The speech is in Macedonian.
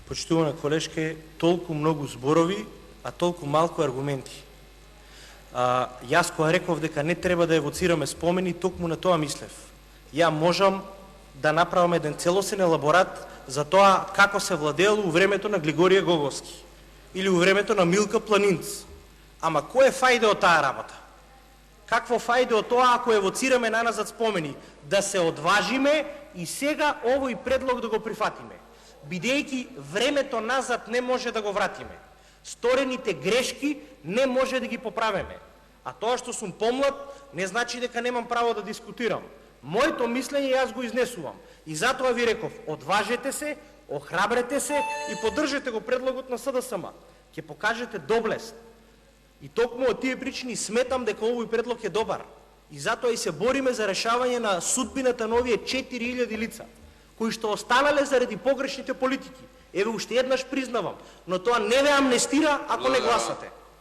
Почитувана колешке, толку многу зборови, а толку малку аргументи. Јас кога реков дека не треба да евоцираме спомени, токму на тоа мислев. Ја можам да направам еден целосен елаборат за тоа како се владеело у времето на Глигорија Гоговски или у времето на Милка Планинц. Ама кој е фајде од таа работа? Какво фајде од тоа ако евоцираме наназад спомени? Да се одважиме и сега овој предлог да го прифатиме. Бидејќи времето назад не може да го вратиме. Сторените грешки не може да ги поправиме. А тоа што сум помлад не значи дека немам право да дискутирам. Моето мислење јас го изнесувам. И затоа ви реков, одважете се, охрабрете се и поддржете го предлогот на СДСМ. Ќе покажете доблест. И токму од тие причини сметам дека овој предлог е добар. И затоа и се бориме за решавање на судбината на овие 4000 лица, кои што останале заради погрешните политики. Еве уште еднаш признавам, но тоа не ве амнестира ако не гласате.